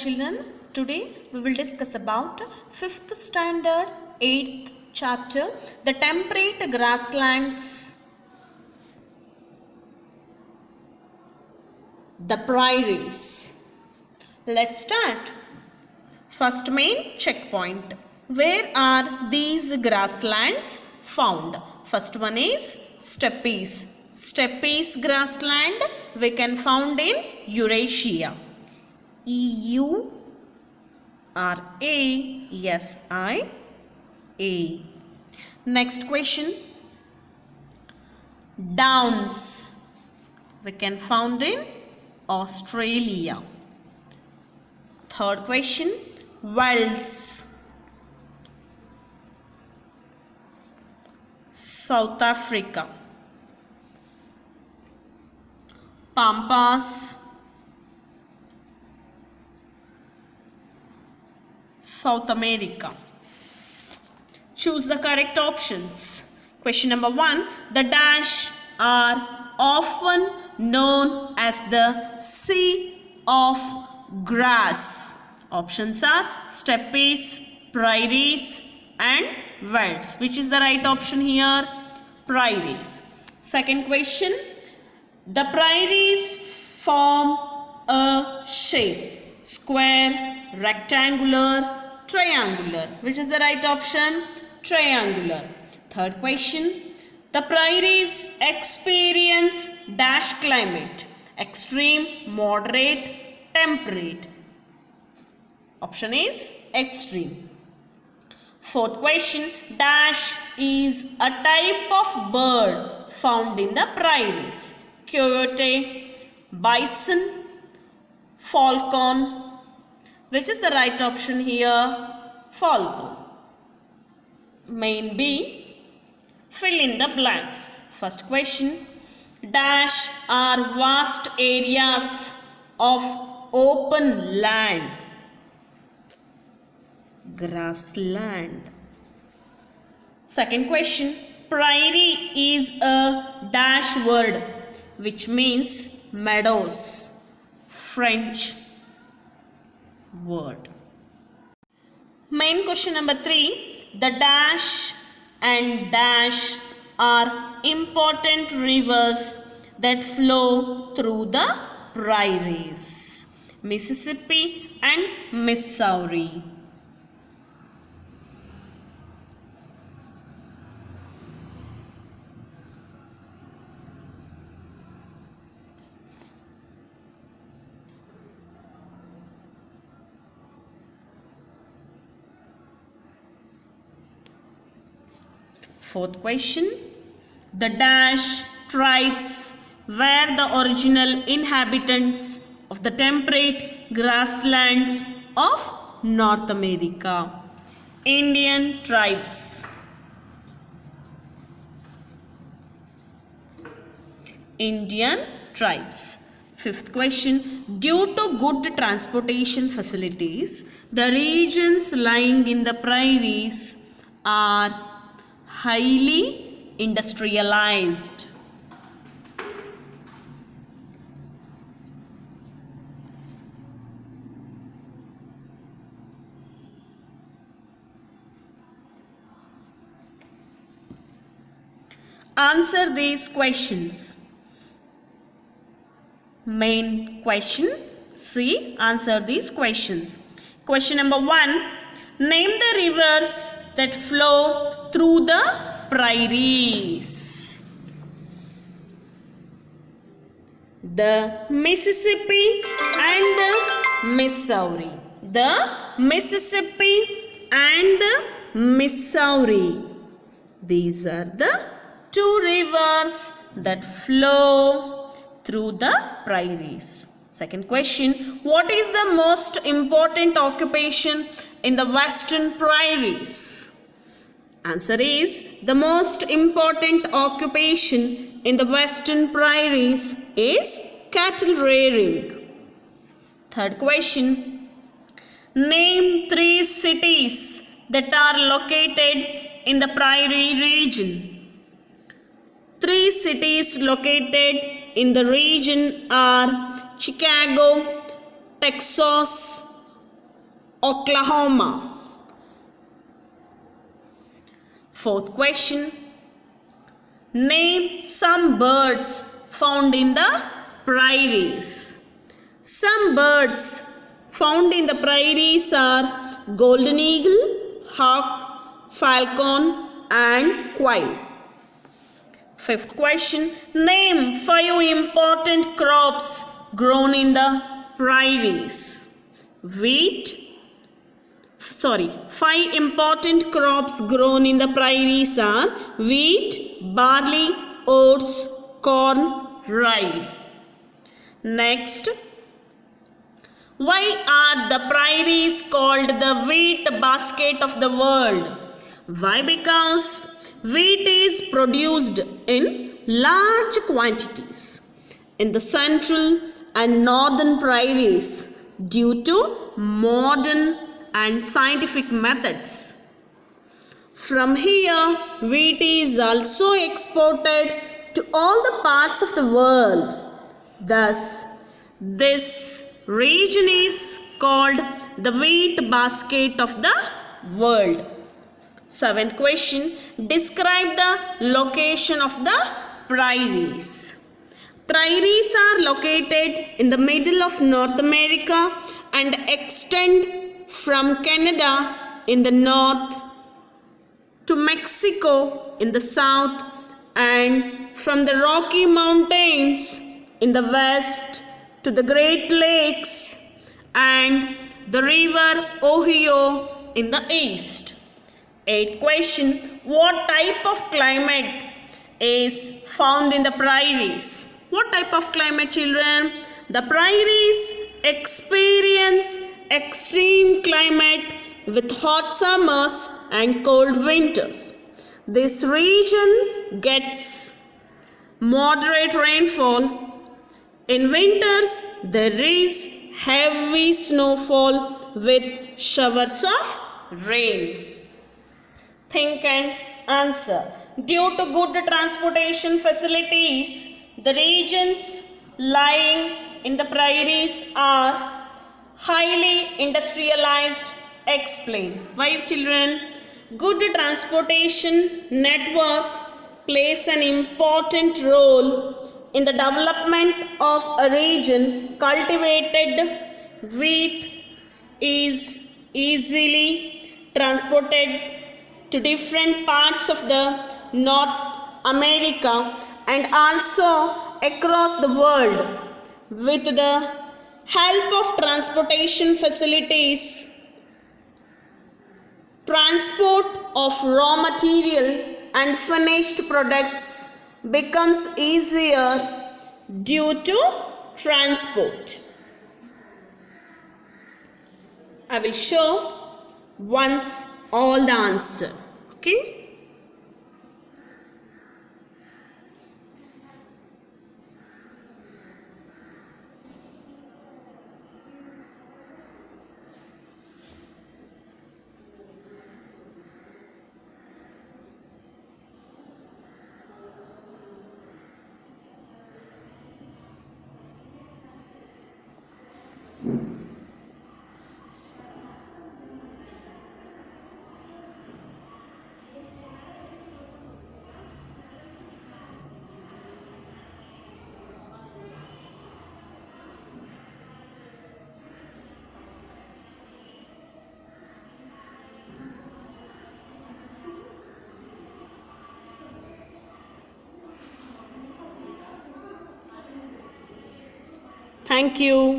children. Today we will discuss about 5th standard 8th chapter, the temperate grasslands, the prairies. Let's start. First main checkpoint. Where are these grasslands found? First one is steppes. Steppes grassland we can found in Eurasia. EURASIA. Next question. Downs we can found in Australia. Third question. Wells, South Africa. Pampas, South America. Choose the correct options. Question number 1. The dash are often known as the sea of grass. Options are steppes, prairies and velds. Which is the right option here? Prairies. Second question. The prairies form a shape: square, rectangular, triangular. Which is the right option? Triangular. Third question. The prairies experience dash climate: extreme, moderate, temperate. Option is extreme. Fourth question. Dash is a type of bird found in the prairies: coyote, bison, falcon. Which is the right option here? Falcon. Main B. Fill in the blanks. First question. Dash are vast areas of open land. Grassland. Second question. Prairie is a dash word which means meadows. French word. Main question number 3. The dash and dash are important rivers that flow through the prairies: Mississippi and Missouri. Fourth question. The dash tribes were the original inhabitants of the temperate grasslands of North America: Indian tribes. Indian tribes. Fifth question. Due to good transportation facilities, the regions lying in the prairies are highly industrialized. Answer these questions. Main question C. Answer these questions. Question number 1. Name the rivers that flow through the prairies. The Mississippi and the Missouri. The Mississippi and the Missouri. These are the two rivers that flow through the prairies. Second question. What is the most important occupation in the western prairies? Answer is, the most important occupation in the western prairies is cattle rearing. Third question. Name 3 cities that are located in the prairie region. 3 cities located in the region are Chicago, Texas Oklahoma. Fourth question. Name some birds found in the prairies. Some birds found in the prairies are golden eagle, hawk, falcon, and quail. Fifth question. Name 5 important crops grown in the prairies. 5 important crops grown in the prairies are wheat, barley, oats, corn, rye. Next, why are the prairies called the wheat basket of the world? Why? Because wheat is produced in large quantities in the central and northern prairies due to modern and scientific methods. From here, wheat is also exported to all the parts of the world. Thus, this region is called the wheat basket of the world. Seventh question. Describe the location of the prairies. Prairies are located in the middle of North America and extend from Canada in the north to Mexico in the south and from the Rocky Mountains in the west to the Great Lakes and the river Ohio in the east. Eighth question. What type of climate is found in the prairies? What type of climate, children? The prairies experience extreme climate with hot summers and cold winters. This region gets moderate rainfall. In winters, there is heavy snowfall with showers of rain. Think and answer. Due to good transportation facilities, the regions lying in the prairies are highly industrialized. Explain. Why, children? Good transportation network plays an important role in the development of a region. Cultivated wheat is easily transported to different parts of the North America and also across the world. With the help of transportation facilities, transport of raw material and finished products becomes easier due to transport. I will show once all the answer. Okay? Thank you.